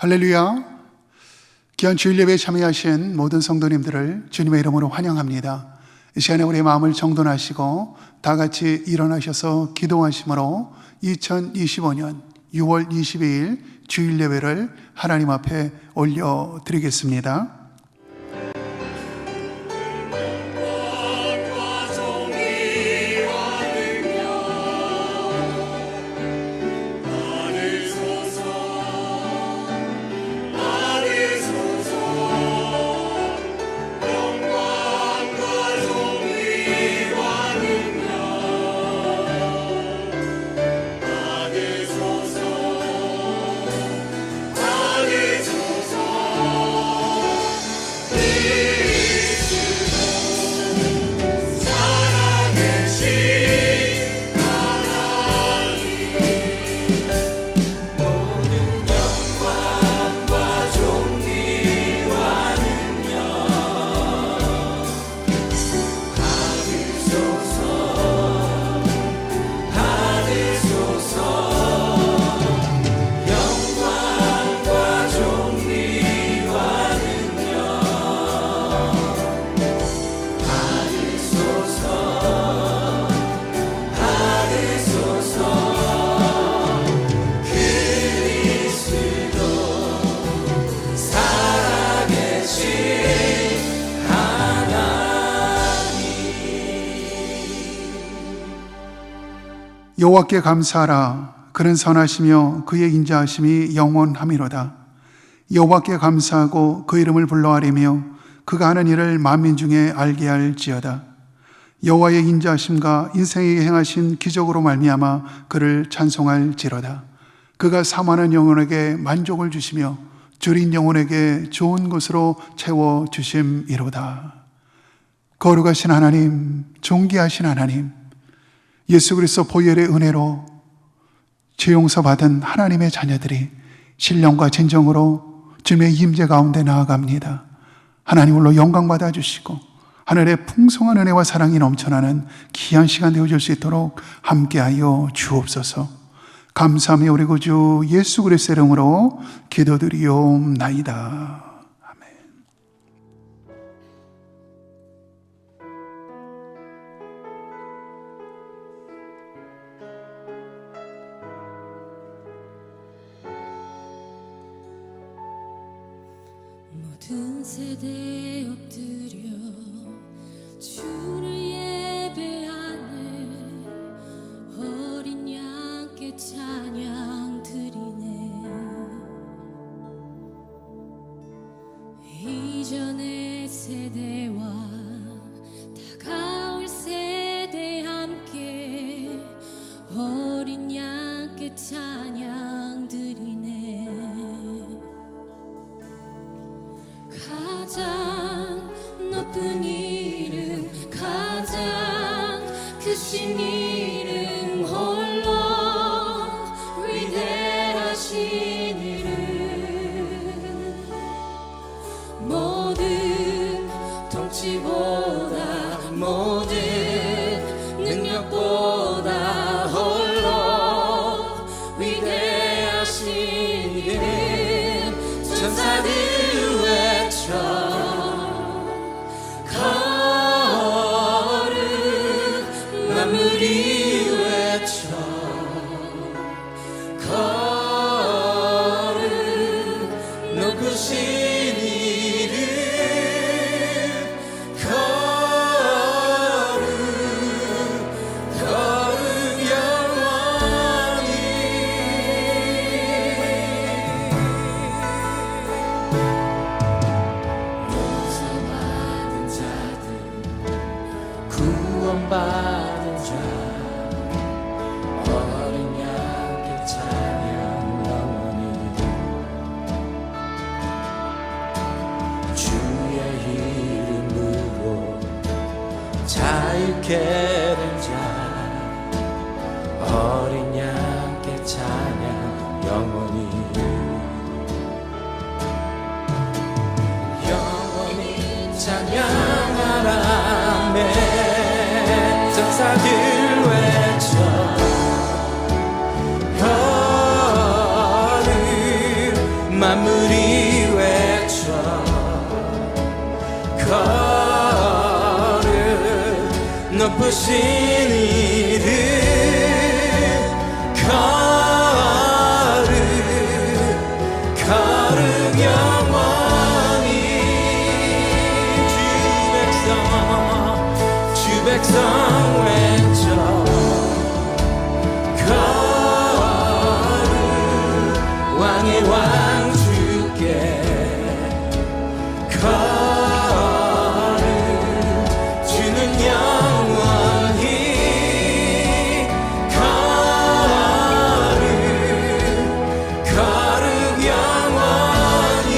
할렐루야. 귀한 주일 예배에 참여하신 모든 성도님들을 주님의 이름으로 환영합니다. 이 시간에 우리의 마음을 정돈하시고 다 같이 일어나셔서 기도하심으로 2025년 6월 22일 주일 예배를 하나님 앞에 올려드리겠습니다. 여호와께 감사하라. 그는 선하시며 그의 인자하심이 영원함이로다. 여호와께 감사하고 그 이름을 불러아뢰며 그가 하는 일을 만민 중에 알게 할지어다. 여호와의 인자하심과 인생에게 행하신 기적으로 말미암아 그를 찬송할지로다. 그가 사모하는 영혼에게 만족을 주시며 줄인 영혼에게 좋은 것으로 채워주심이로다. 거룩하신 하나님, 존귀하신 하나님, 예수 그리스도 보혈의 은혜로 죄 용서받은 하나님의 자녀들이 신령과 진정으로 주님의 임재 가운데 나아갑니다. 하나님으로 영광 받아주시고 하늘의 풍성한 은혜와 사랑이 넘쳐나는 귀한 시간 되어줄 수 있도록 함께하여 주옵소서. 감사하며 우리 구주 예수 그리스도의 이름으로 기도드리옵나이다. 모든 세대에 엎드려 주를 예배하네. 어린 양께 찬양 드리네. 이전의 세대와 다가올 세대 함께 어린 양께 찬양 드리네. 가장 높은 이름, 가장 크신 이름, 홀로 위대하신 이름, 모든 통치보다 모든 능력보다 홀로 위대하신 이름, 천사들 구원받은 자 어린 양께 찬양 영원히 주의 이름으로 자유케 된 자 어린 양께 찬양 영원히 찬양하라. 전사들 외쳐 거룩 만물 이름 거룩 영원히 주 백성 외쳐 거룩 왕의 왕 주께 거룩 주는 영원히 거룩 영원히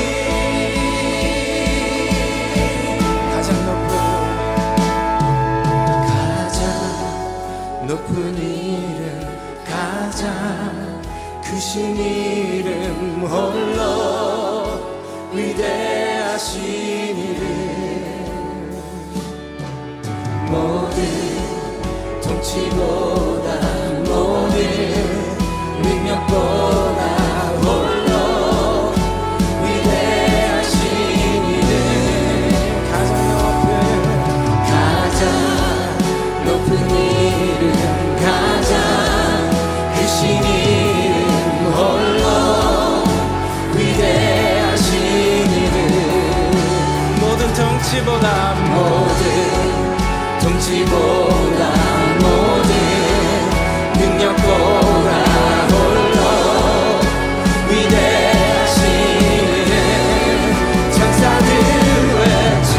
가장 높은 이름 가장 크신 이름 홀로 위대하신 이름 모든 통치보다 모든 능력보다 홀로 위대하신 이름 가장 높은 이름 가장 크신 이름 홀로 위대하신 이름 모든 통치보다 모든 능력보다 홀로 위대하신 이름 천사들 외쳐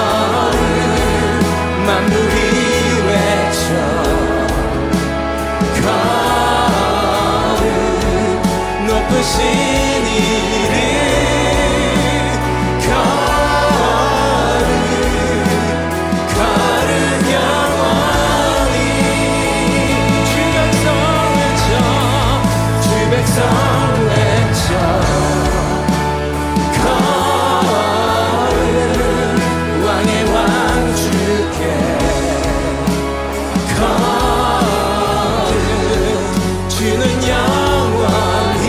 거룩 만물이 외쳐 거룩 높으신 이름 거룩 영원히 주 백성 외쳐 거룩 왕의 왕 주께 거룩 주는 영원히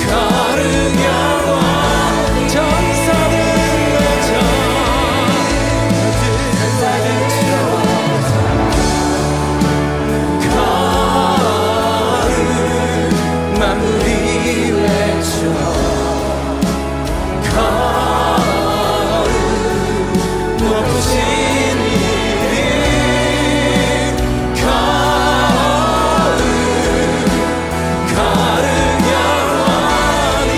거룩 영원히 천사들 외쳐 거룩 만물이 외쳐 거룩 높으신 이름 거룩 영원히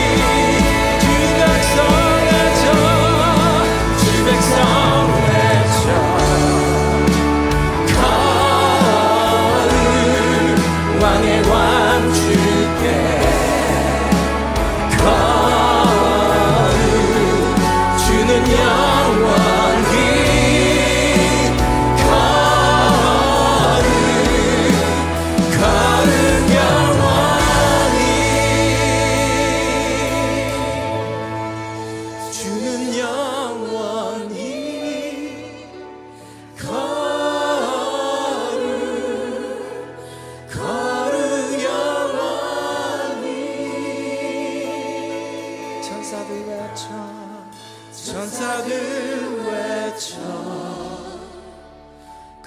주 백성 외쳐 거룩 왕의 왕 주께 거룩 주는 영원히 거룩 영원히 주는 영원히 거룩 영원히 천사들 외쳐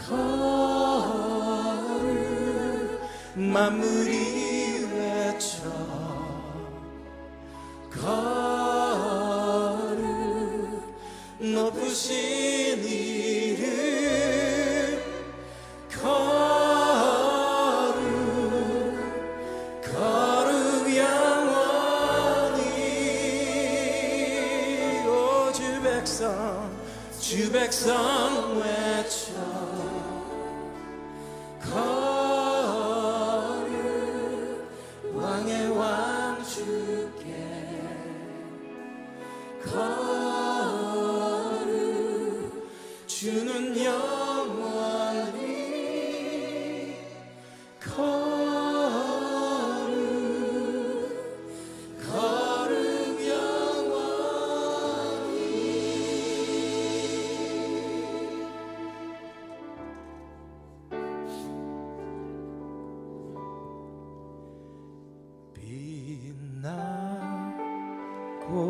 거룩 만물이 외쳐 거룩 높으신 이름 거룩 영원히 오 주 백성 외쳐 거룩 왕의 왕 주께 거룩 주는 영원히 거룩 영원히 빛나고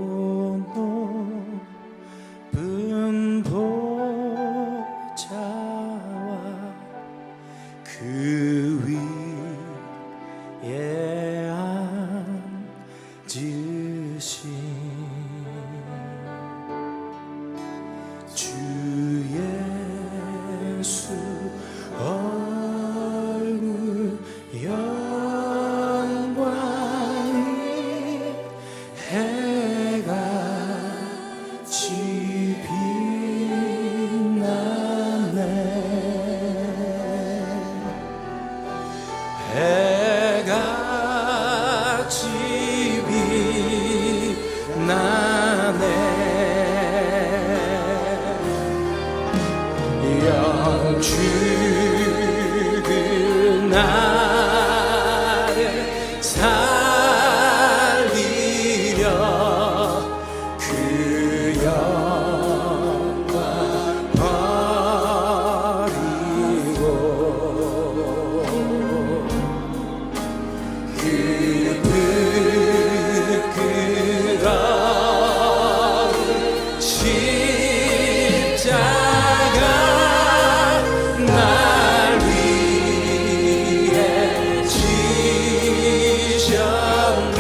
높은 보좌와 그 위에 앉으신 주 예수 얼굴 영광이 해같이 빛나네 해같이 빛나네 영죽을 나를 살리려 그 영광 버리고 그 부끄러운 십자가 날 위해 지셨네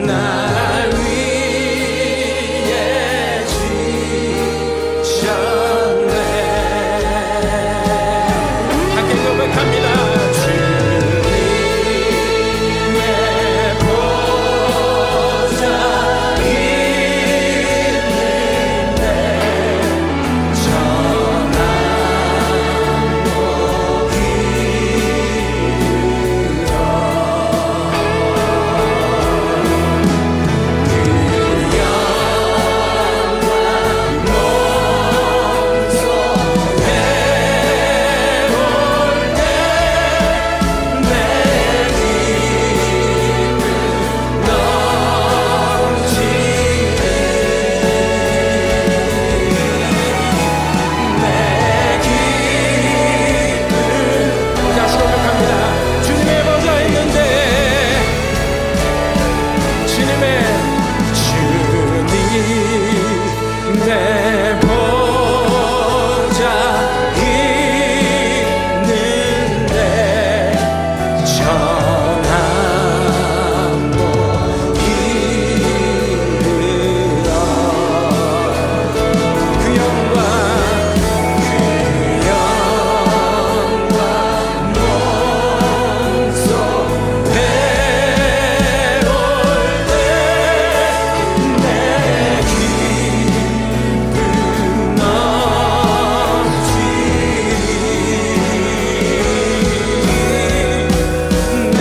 날 위해 지셨네 함께 고백합니다 주님의 보좌 있는데 전한 복이 다시 고백합니다. 주님의 보좌 있는데 주님의 보좌 있는데 전한 복이 그 영광 몸소 배울 때내 기쁨 넘치리 내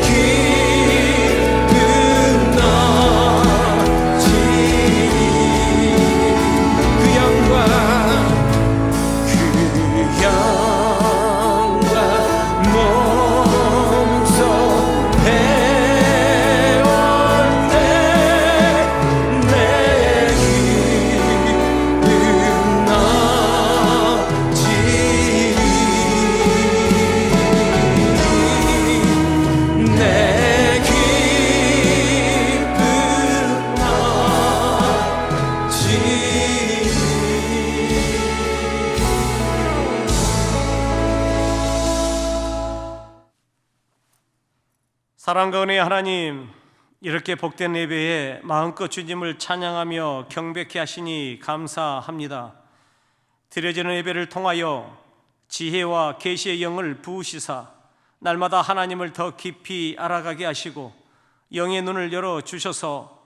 기쁨 넘치리 그 영광 몸소 배울 때내 기쁨 넘치리 내 기쁨 사랑과 은혜의 하나님, 이렇게 복된 예배에 마음껏 주님을 찬양하며 경배케 하시니 감사합니다. 드려지는 예배를 통하여 지혜와 계시의 영을 부으시사 날마다 하나님을 더 깊이 알아가게 하시고 영의 눈을 열어주셔서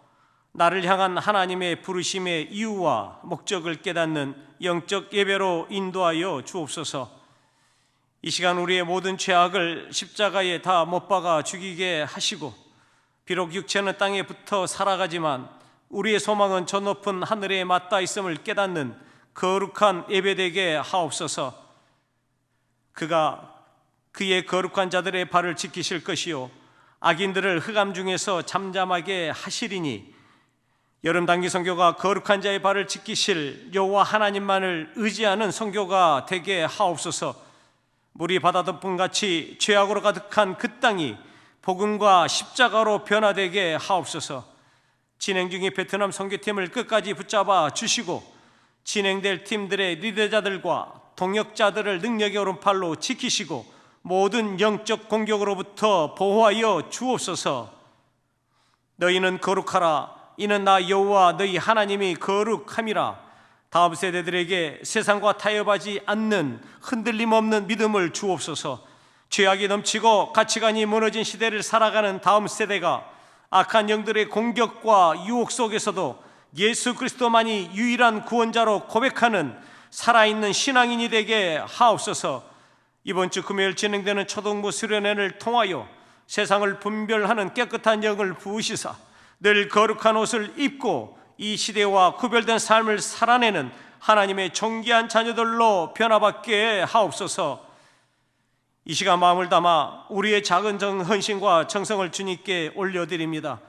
나를 향한 하나님의 부르심의 이유와 목적을 깨닫는 영적 예배로 인도하여 주옵소서. 이 시간 우리의 모든 죄악을 십자가에 다 못 박아 죽이게 하시고 비록 육체는 땅에 붙어 살아가지만 우리의 소망은 저 높은 하늘에 맞닿아 있음을 깨닫는 거룩한 예배되게 하옵소서. 그가 그의 거룩한 자들의 발을 지키실 것이요 악인들을 흑암 중에서 잠잠하게 하시리니 여름 단기 선교가 거룩한 자의 발을 지키실 여호와 하나님만을 의지하는 선교가 되게 하옵소서. 물이 바다 덮음같이 죄악으로 가득한 그 땅이 복음과 십자가로 변화되게 하옵소서. 진행 중인 베트남 선교팀을 끝까지 붙잡아 주시고 진행될 팀들의 리더자들과 동역자들을 능력의 오른팔로 지키시고 모든 영적 공격으로부터 보호하여 주옵소서. 너희는 거룩하라. 이는 나 여호와 너희 하나님이 거룩함이라. 다음 세대들에게 세상과 타협하지 않는 흔들림 없는 믿음을 주옵소서. 죄악이 넘치고 가치관이 무너진 시대를 살아가는 다음 세대가 악한 영들의 공격과 유혹 속에서도 예수 그리스도만이 유일한 구원자로 고백하는 살아있는 신앙인이 되게 하옵소서. 이번 주 금요일 진행되는 초등부 수련회를 통하여 세상을 분별하는 깨끗한 영을 부으시사 늘 거룩한 옷을 입고 이 시대와 구별된 삶을 살아내는 하나님의 존귀한 자녀들로 변화받게 하옵소서. 이 시간 마음을 담아 우리의 작은 헌신과 정성을 주님께 올려드립니다.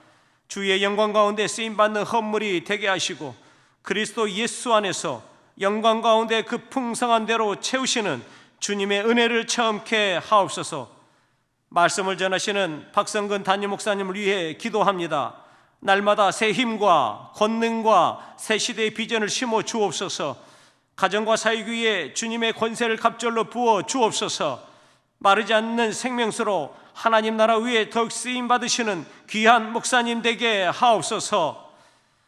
주의 영광 가운데 쓰임받는 헌물이 되게 하시고 그리스도 예수 안에서 영광 가운데 그 풍성한 대로 채우시는 주님의 은혜를 체험케 하옵소서. 말씀을 전하시는 박성근 담임 목사님을 위해 기도합니다. 날마다 새 힘과 권능과 새 시대의 비전을 심어 주옵소서. 가정과 사역 위에 주님의 권세를 갑절로 부어 주옵소서. 마르지 않는 생명수로 하나님 나라 위에 더욱 쓰임 받으시는 귀한 목사님 되게 하옵소서.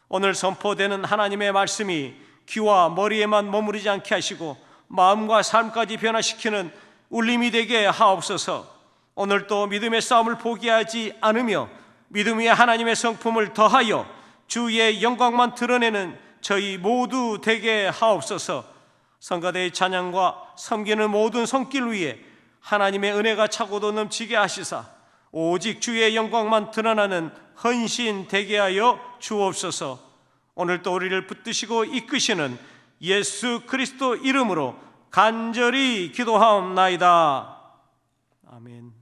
오늘 선포되는 하나님의 말씀이 귀와 머리에만 머무르지 않게 하시고 마음과 삶까지 변화시키는 울림이 되게 하옵소서. 오늘 또 믿음의 싸움을 포기하지 않으며 믿음 위에 하나님의 성품을 더하여 주의 영광만 드러내는 저희 모두 되게 하옵소서. 성가대의 찬양과 섬기는 모든 손길 위에 하나님의 은혜가 차고도 넘치게 하시사 오직 주의 영광만 드러나는 헌신 되게 하여 주옵소서. 오늘 또 우리를 붙드시고 이끄시는 예수 그리스도 이름으로 간절히 기도하옵나이다. 아멘.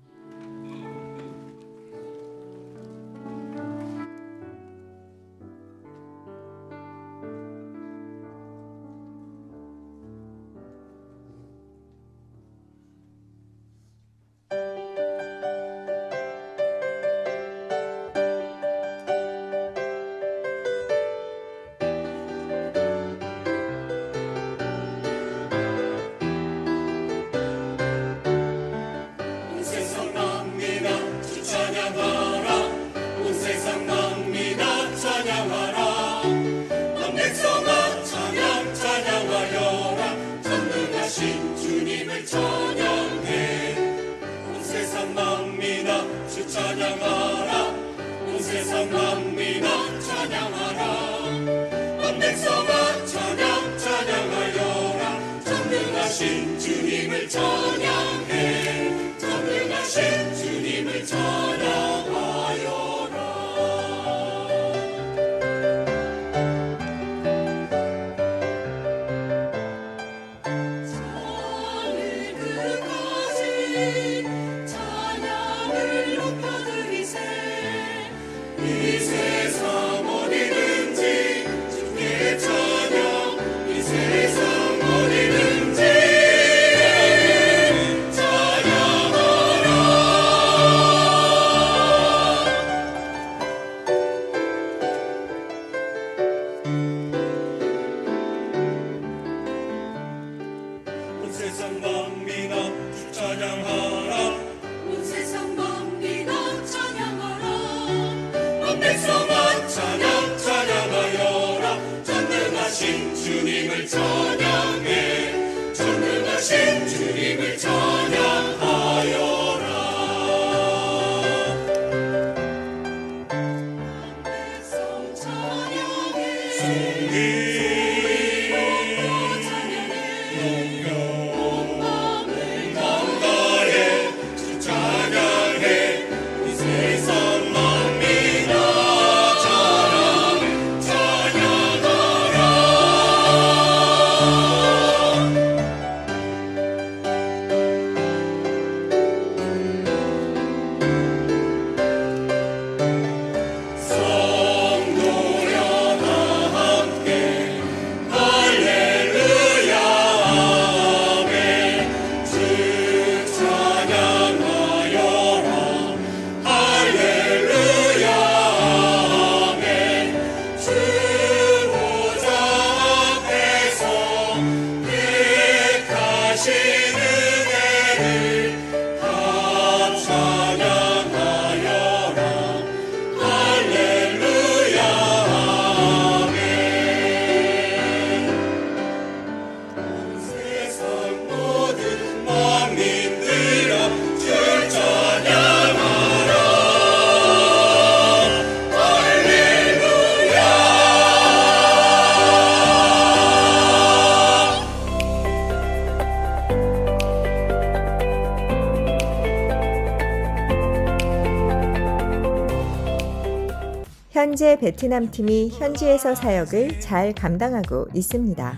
현재 베트남 팀이 현지에서 사역을 잘 감당하고 있습니다.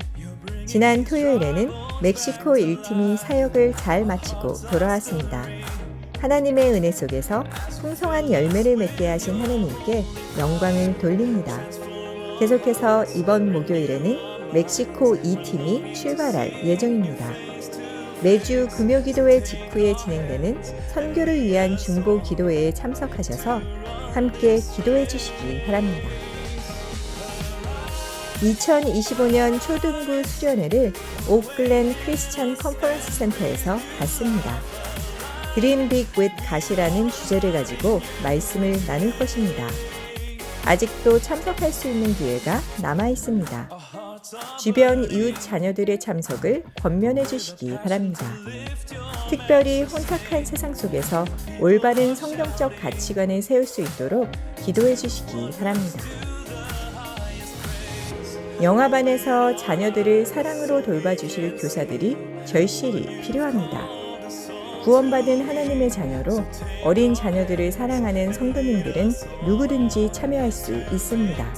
지난 토요일에는 멕시코 1팀이 사역을 잘 마치고 돌아왔습니다. 하나님의 은혜 속에서 풍성한 열매를 맺게 하신 하나님께 영광을 돌립니다. 계속해서 이번 목요일에는 멕시코 2팀이 출발할 예정입니다. 매주 금요기도회 직후에 진행되는 선교를 위한 중보 기도회에 참석하셔서 함께 기도해 주시기 바랍니다. 2025년 초등부 수련회를 오클랜 크리스찬 컨퍼런스 센터에서 갖습니다. 드림 빅 윗 갓이라는 주제를 가지고 말씀을 나눌 것입니다. 아직도 참석할 수 있는 기회가 남아 있습니다. 주변 이웃 자녀들의 참석을 권면해 주시기 바랍니다. 특별히 혼탁한 세상 속에서 올바른 성경적 가치관을 세울 수 있도록 기도해 주시기 바랍니다. 영화반에서 자녀들을 사랑으로 돌봐주실 교사들이 절실히 필요합니다. 구원받은 하나님의 자녀로 어린 자녀들을 사랑하는 성도님들은 누구든지 참여할 수 있습니다.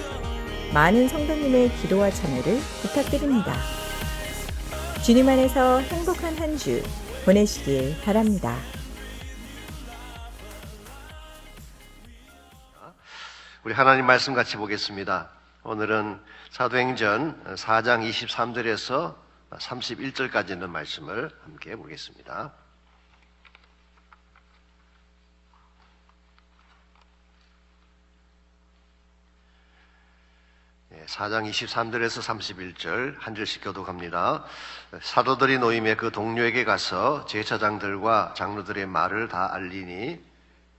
많은 성도님의 기도와 참여를 부탁드립니다. 주님 안에서 행복한 한 주 보내시길 바랍니다. 우리 하나님 말씀 같이 보겠습니다. 오늘은 사도행전 4장 23절에서 31절까지 있는 말씀을 함께 보겠습니다. 4장 23절에서 31절 한 절씩 교독합니다. 사도들이 노임에 그 동료에게 가서 제사장들과 장로들의 말을 다 알리니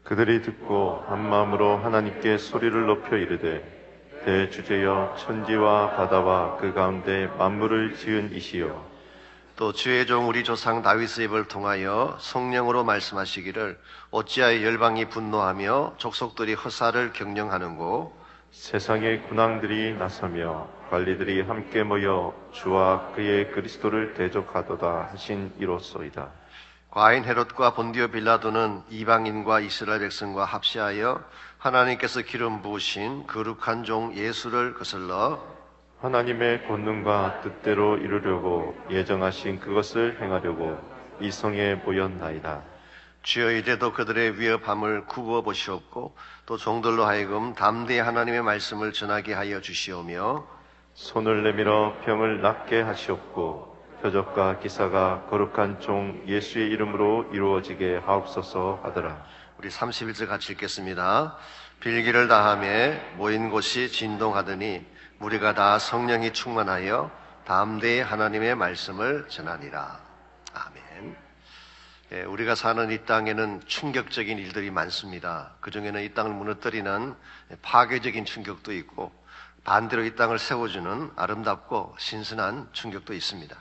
그들이 듣고 한 마음으로 하나님께 소리를 높여 이르되 대주제여 천지와 바다와 그 가운데 만물을 지은 이시여 또 주의 종 우리 조상 다윗의 입을 통하여 성령으로 말씀하시기를 어찌하여 열방이 분노하며 족속들이 허사를 경영하는고 세상의 군왕들이 나서며 관리들이 함께 모여 주와 그의 그리스도를 대적하도다 하신 이로소이다. 과인 헤롯과 본디오 빌라도는 이방인과 이스라엘 백성과 합시하여 하나님께서 기름 부으신 거룩한 종 예수를 거슬러 하나님의 권능과 뜻대로 이루려고 예정하신 그것을 행하려고 이 성에 모였나이다. 주여 이제도 그들의 위협함을 굽어 보시옵고 또 종들로 하여금 담대히 하나님의 말씀을 전하게 하여 주시오며 손을 내밀어 병을 낫게 하시옵고 표적과 기사가 거룩한 종 예수의 이름으로 이루어지게 하옵소서 하더라. 우리 31절 같이 읽겠습니다. 빌기를 다하며 모인 곳이 진동하더니 우리가 다 성령이 충만하여 담대히 하나님의 말씀을 전하니라. 아멘. 우리가 사는 이 땅에는 충격적인 일들이 많습니다. 그 중에는 이 땅을 무너뜨리는 파괴적인 충격도 있고 반대로 이 땅을 세워주는 아름답고 신선한 충격도 있습니다.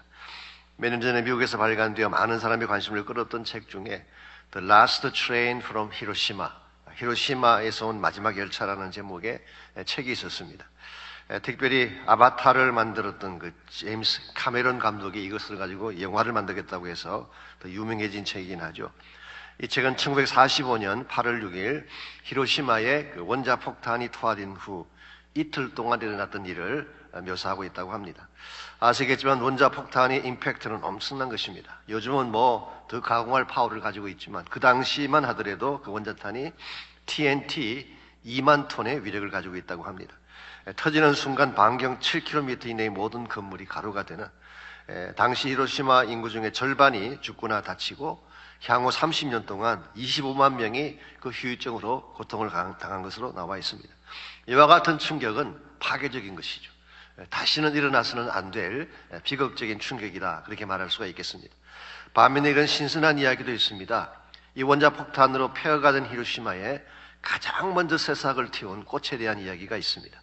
몇 년 전에 미국에서 발간되어 많은 사람의 관심을 끌었던 책 중에 The Last Train from Hiroshima, 히로시마에서 온 마지막 열차라는 제목의 책이 있었습니다. 특별히 아바타를 만들었던 그 제임스 카메론 감독이 이것을 가지고 영화를 만들겠다고 해서 더 유명해진 책이긴 하죠. 이 책은 1945년 8월 6일 히로시마에 그 원자 폭탄이 투하된 후 이틀 동안 일어났던 일을 묘사하고 있다고 합니다. 아시겠지만 원자 폭탄의 임팩트는 엄청난 것입니다. 요즘은 뭐 더 가공할 파워를 가지고 있지만 그 당시만 하더라도 그 원자탄이 TNT 2만 톤의 위력을 가지고 있다고 합니다. 터지는 순간 반경 7km 이내의 모든 건물이 가루가 되는 당시 히로시마 인구 중에 절반이 죽거나 다치고 향후 30년 동안 25만 명이 그 후유증으로 고통을 당한 것으로 나와 있습니다. 이와 같은 충격은 파괴적인 것이죠. 다시는 일어나서는 안 될 비극적인 충격이다, 그렇게 말할 수가 있겠습니다. 반면에 이런 신선한 이야기도 있습니다. 이 원자폭탄으로 폐허가 된 히로시마에 가장 먼저 새싹을 틔운 꽃에 대한 이야기가 있습니다.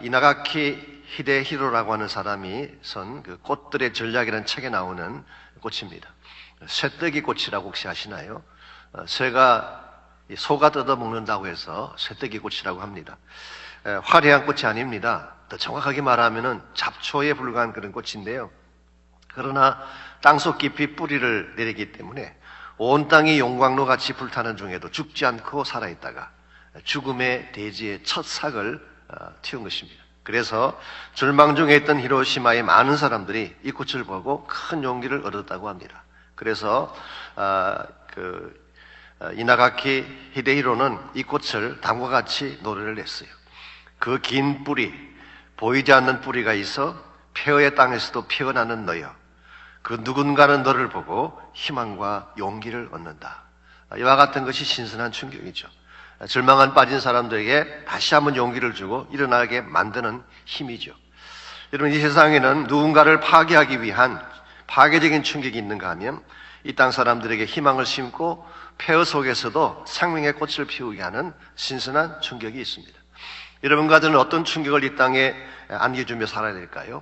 이나가키 히데히로라고 하는 사람이 쓴 그 꽃들의 전략이라는 책에 나오는 꽃입니다. 쇠뜨기 꽃이라고 혹시 아시나요? 새가 소가 뜯어 먹는다고 해서 쇠뜨기 꽃이라고 합니다. 화려한 꽃이 아닙니다. 더 정확하게 말하면은 잡초에 불과한 그런 꽃인데요. 그러나 땅속 깊이 뿌리를 내리기 때문에 온 땅이 용광로 같이 불타는 중에도 죽지 않고 살아있다가 죽음의 대지의 첫 삭을 틔운 것입니다. 그래서 절망 중에 있던 히로시마의 많은 사람들이 이 꽃을 보고 큰 용기를 얻었다고 합니다. 그래서 이나가키 히데히로는 이 꽃을 다음과 같이 노래를 냈어요. 그 긴 뿌리, 보이지 않는 뿌리가 있어 폐허의 땅에서도 피어나는 너여, 그 누군가는 너를 보고 희망과 용기를 얻는다. 이와 같은 것이 신선한 충격이죠. 절망한 빠진 사람들에게 다시 한번 용기를 주고 일어나게 만드는 힘이죠. 여러분, 이 세상에는 누군가를 파괴하기 위한 파괴적인 충격이 있는가 하면 이 땅 사람들에게 희망을 심고 폐허 속에서도 생명의 꽃을 피우게 하는 신선한 충격이 있습니다. 여러분과 저는 어떤 충격을 이 땅에 안겨주며 살아야 될까요?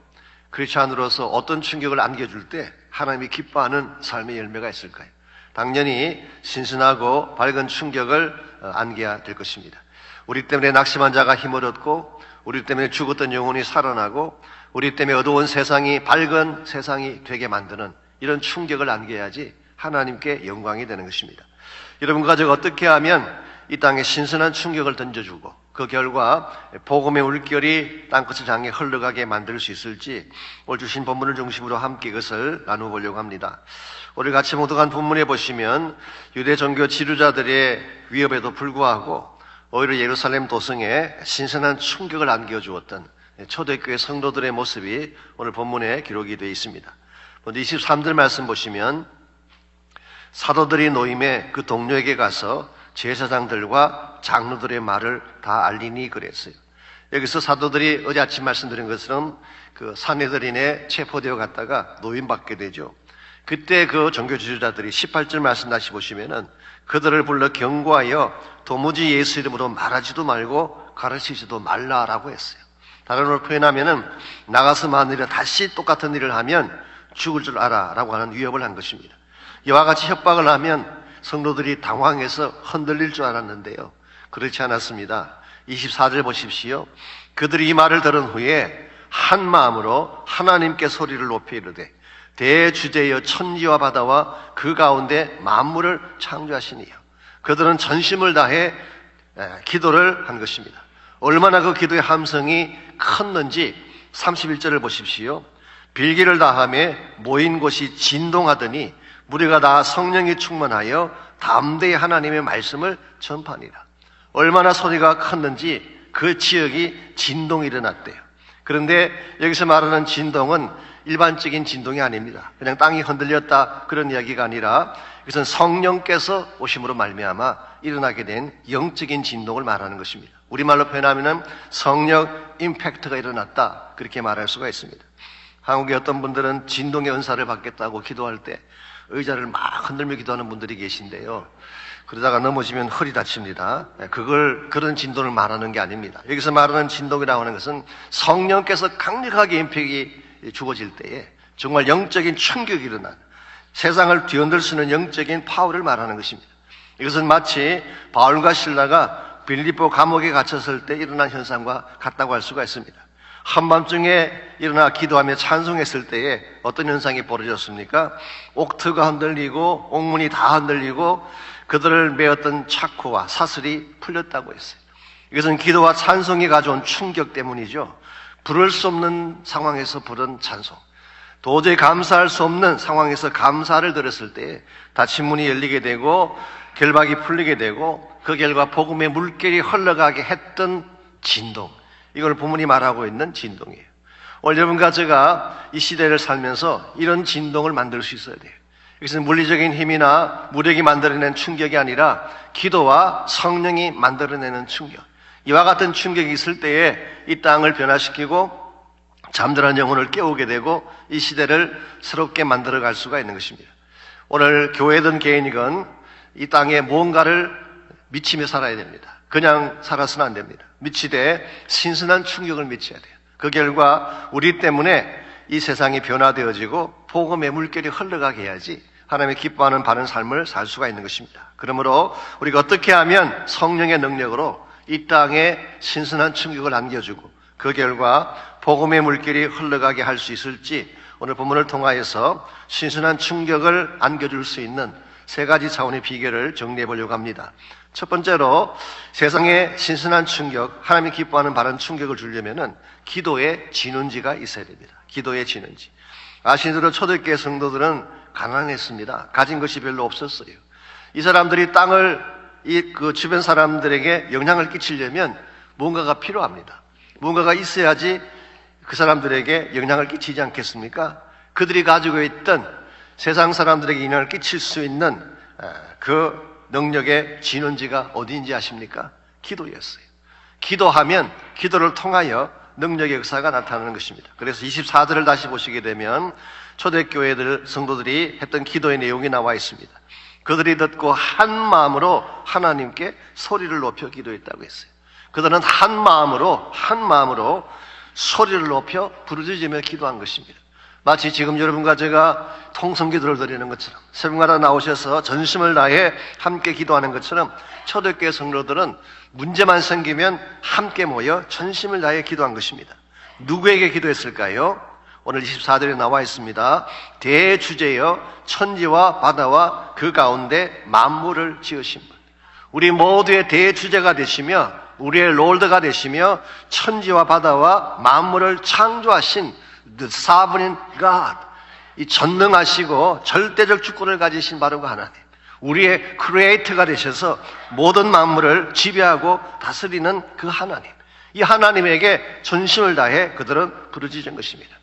크리스찬으로서 어떤 충격을 안겨줄 때 하나님이 기뻐하는 삶의 열매가 있을까요? 당연히 신선하고 밝은 충격을 안겨야 될 것입니다. 우리 때문에 낙심한 자가 힘을 얻고, 우리 때문에 죽었던 영혼이 살아나고, 우리 때문에 어두운 세상이 밝은 세상이 되게 만드는 이런 충격을 안겨야지 하나님께 영광이 되는 것입니다. 여러분과 제가 어떻게 하면 이 땅에 신선한 충격을 던져주고 그 결과 복음의 물결이 땅끝을 향해 흘러가게 만들 수 있을지 오늘 주신 본문을 중심으로 함께 이것을 나눠보려고 합니다. 오늘 같이 묵독한 본문에 보시면 유대 종교 지도자들의 위협에도 불구하고 오히려 예루살렘 도성에 신선한 충격을 안겨주었던 초대교회 성도들의 모습이 오늘 본문에 기록이 되어 있습니다. 먼저 23절 말씀 보시면 사도들이 노임에 그 동료에게 가서 제사장들과 장로들의 말을 다 알리니 그랬어요. 여기서 사도들이 어제 아침 말씀드린 것처럼 그 산헤드린에 체포되어 갔다가 노임받게 되죠. 그때 그 종교 지도자들이 18절 말씀 다시 보시면은 그들을 불러 경고하여 도무지 예수 이름으로 말하지도 말고 가르치지도 말라라고 했어요. 다른 말로 표현하면은 나가서 만일에 다시 똑같은 일을 하면 죽을 줄 알아라고 하는 위협을 한 것입니다. 이와 같이 협박을 하면 성도들이 당황해서 흔들릴 줄 알았는데요. 그렇지 않았습니다. 24절 보십시오. 그들이 이 말을 들은 후에 한 마음으로 하나님께 소리를 높여 이르되 대주제여 천지와 바다와 그 가운데 만물을 창조하시니요. 그들은 전심을 다해 기도를 한 것입니다. 얼마나 그 기도의 함성이 컸는지 31절을 보십시오. 빌기를 다하며 모인 곳이 진동하더니 무리가 다 성령이 충만하여 담대히 하나님의 말씀을 전파하니라. 얼마나 소리가 컸는지 그 지역이 진동이 일어났대요. 그런데 여기서 말하는 진동은 일반적인 진동이 아닙니다. 그냥 땅이 흔들렸다 그런 이야기가 아니라 이것은 성령께서 오심으로 말미암아 일어나게 된 영적인 진동을 말하는 것입니다. 우리말로 표현하면 성령 임팩트가 일어났다 그렇게 말할 수가 있습니다. 한국의 어떤 분들은 진동의 은사를 받겠다고 기도할 때 의자를 막 흔들며 기도하는 분들이 계신데요. 그러다가 넘어지면 허리 다칩니다. 그런 진동을 말하는 게 아닙니다. 여기서 말하는 진동이라고 하는 것은 성령께서 강력하게 임팩이 주어질 때에 정말 영적인 충격이 일어나는 세상을 뒤흔들 수 있는 영적인 파워를 말하는 것입니다. 이것은 마치 바울과 실라가 빌립보 감옥에 갇혔을 때 일어난 현상과 같다고 할 수가 있습니다. 한밤중에 일어나 기도하며 찬송했을 때에 어떤 현상이 벌어졌습니까? 옥트가 흔들리고 옥문이 다 흔들리고 그들을 메었던 차코와 사슬이 풀렸다고 했어요. 이것은 기도와 찬송이 가져온 충격 때문이죠. 부를 수 없는 상황에서 부른 찬송, 도저히 감사할 수 없는 상황에서 감사를 드렸을 때에 닫힌 문이 열리게 되고 결박이 풀리게 되고 그 결과 복음의 물결이 흘러가게 했던 진동, 이걸 본문이 말하고 있는 진동이에요. 오늘 여러분과 제가 이 시대를 살면서 이런 진동을 만들 수 있어야 돼요. 이것은 물리적인 힘이나 무력이 만들어내는 충격이 아니라 기도와 성령이 만들어내는 충격. 이와 같은 충격이 있을 때에 이 땅을 변화시키고 잠들한 영혼을 깨우게 되고 이 시대를 새롭게 만들어갈 수가 있는 것입니다. 오늘 교회든 개인이건 이 땅에 무언가를 미치며 살아야 됩니다. 그냥 살아서는 안 됩니다. 미치되 신선한 충격을 미쳐야 돼요. 그 결과 우리 때문에 이 세상이 변화되어지고 복음의 물결이 흘러가게 해야지 하나님의 기뻐하는 바른 삶을 살 수가 있는 것입니다. 그러므로 우리가 어떻게 하면 성령의 능력으로 이 땅에 신선한 충격을 안겨주고 그 결과 복음의 물결이 흘러가게 할 수 있을지 오늘 본문을 통하여서 신선한 충격을 안겨줄 수 있는 세 가지 차원의 비결을 정리해 보려고 합니다. 첫 번째로 세상에 신선한 충격, 하나님이 기뻐하는 바른 충격을 주려면은 기도의 진원지가 있어야 됩니다. 기도의 진원지. 아시는 대로 초대교회 성도들은 가난했습니다. 가진 것이 별로 없었어요. 이 사람들이 땅을 그 주변 사람들에게 영향을 끼치려면 뭔가가 필요합니다. 뭔가가 있어야지 그 사람들에게 영향을 끼치지 않겠습니까? 그들이 가지고 있던 세상 사람들에게 영향을 끼칠 수 있는 그 능력의 진원지가 어디인지 아십니까? 기도였어요. 기도하면 기도를 통하여 능력의 역사가 나타나는 것입니다. 그래서 24절을 다시 보시게 되면 초대교회들 성도들이 했던 기도의 내용이 나와 있습니다. 그들이 듣고 한 마음으로 하나님께 소리를 높여 기도했다고 했어요. 그들은 한 마음으로 소리를 높여 부르짖으며 기도한 것입니다. 마치 지금 여러분과 제가 통성기도를 드리는 것처럼 새벽마다 나오셔서 전심을 다해 함께 기도하는 것처럼 초대교회 성도들은 문제만 생기면 함께 모여 전심을 다해 기도한 것입니다. 누구에게 기도했을까요? 오늘 24절에 나와 있습니다. 대주제여 천지와 바다와 그 가운데 만물을 지으신 분. 우리 모두의 대주제가 되시며 우리의 롤드가 되시며 천지와 바다와 만물을 창조하신 The Sovereign God, 이 전능하시고 절대적 주권을 가지신 바로 그 하나님, 우리의 크리에이터가 되셔서 모든 만물을 지배하고 다스리는 그 하나님, 이 하나님에게 전심을 다해 그들은 부르짖은 것입니다.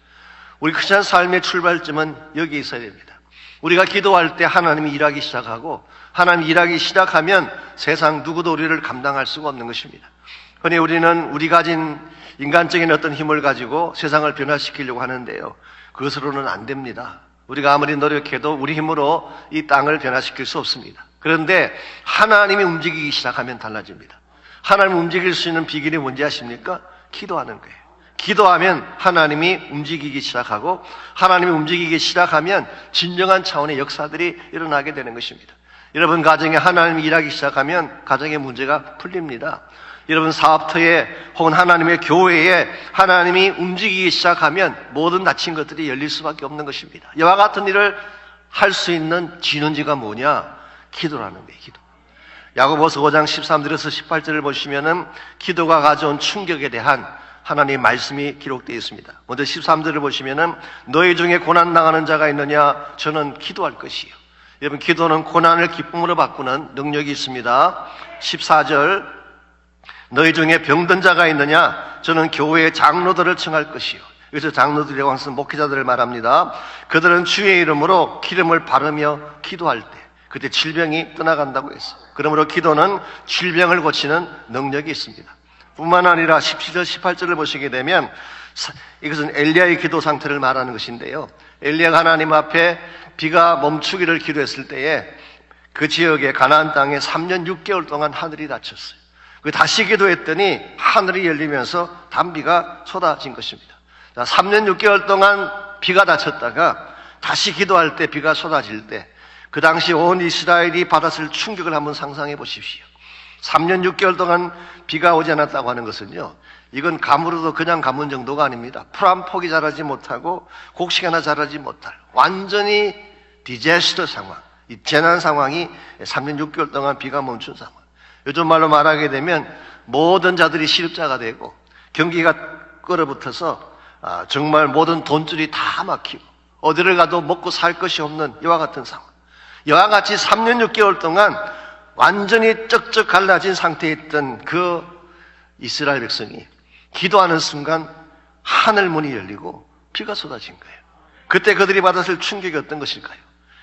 우리 크리스찬 삶의 출발점은 여기 있어야 됩니다. 우리가 기도할 때 하나님이 일하기 시작하고 하나님이 일하기 시작하면 세상 누구도 우리를 감당할 수가 없는 것입니다. 흔히 우리는 우리 가진 인간적인 어떤 힘을 가지고 세상을 변화시키려고 하는데요, 그것으로는 안 됩니다. 우리가 아무리 노력해도 우리 힘으로 이 땅을 변화시킬 수 없습니다. 그런데 하나님이 움직이기 시작하면 달라집니다. 하나님이 움직일 수 있는 비결이 뭔지 아십니까? 기도하는 거예요. 기도하면 하나님이 움직이기 시작하고 하나님이 움직이기 시작하면 진정한 차원의 역사들이 일어나게 되는 것입니다. 여러분 가정에 하나님이 일하기 시작하면 가정의 문제가 풀립니다. 여러분 사업터에 혹은 하나님의 교회에 하나님이 움직이기 시작하면 모든 닫힌 것들이 열릴 수밖에 없는 것입니다. 이와 같은 일을 할 수 있는 진원지가 뭐냐? 기도라는 거예요. 기도. 야고보서 5장 13절에서 18절을 보시면은 기도가 가져온 충격에 대한 하나님의 말씀이 기록되어 있습니다. 먼저 13절을 보시면은 너희 중에 고난 당하는 자가 있느냐? 저는 기도할 것이요. 여러분 기도는 고난을 기쁨으로 바꾸는 능력이 있습니다. 14절 너희 중에 병든 자가 있느냐? 저는 교회의 장로들을 청할 것이요. 여기서 장로들이라고 하는 목회자들을 말합니다. 그들은 주의 이름으로 기름을 바르며 기도할 때 그때 질병이 떠나간다고 했어요. 그러므로 기도는 질병을 고치는 능력이 있습니다. 뿐만 아니라 17절 18절을 보시게 되면 이것은 엘리야의 기도 상태를 말하는 것인데요, 엘리야가 하나님 앞에 비가 멈추기를 기도했을 때에 그 지역의 가나안 땅에 3년 6개월 동안 하늘이 닫혔어요. 다시 기도했더니 하늘이 열리면서 단비가 쏟아진 것입니다. 3년 6개월 동안 비가 닫혔다가 다시 기도할 때 비가 쏟아질 때 그 당시 온 이스라엘이 받았을 충격을 한번 상상해 보십시오. 3년 6개월 동안 비가 오지 않았다고 하는 것은요, 이건 가물어도 그냥 가문 정도가 아닙니다. 풀 한 폭이 자라지 못하고 곡식 하나 자라지 못할 완전히 디제스터 상황, 이 재난 상황이 3년 6개월 동안 비가 멈춘 상황. 요즘 말로 말하게 되면 모든 자들이 실업자가 되고 경기가 끌어붙어서 정말 모든 돈줄이 다 막히고 어디를 가도 먹고 살 것이 없는 이와 같은 상황. 이와 같이 3년 6개월 동안 완전히 쩍쩍 갈라진 상태에 있던 그 이스라엘 백성이 기도하는 순간 하늘 문이 열리고 비가 쏟아진 거예요. 그때 그들이 받았을 충격이 어떤 것일까요?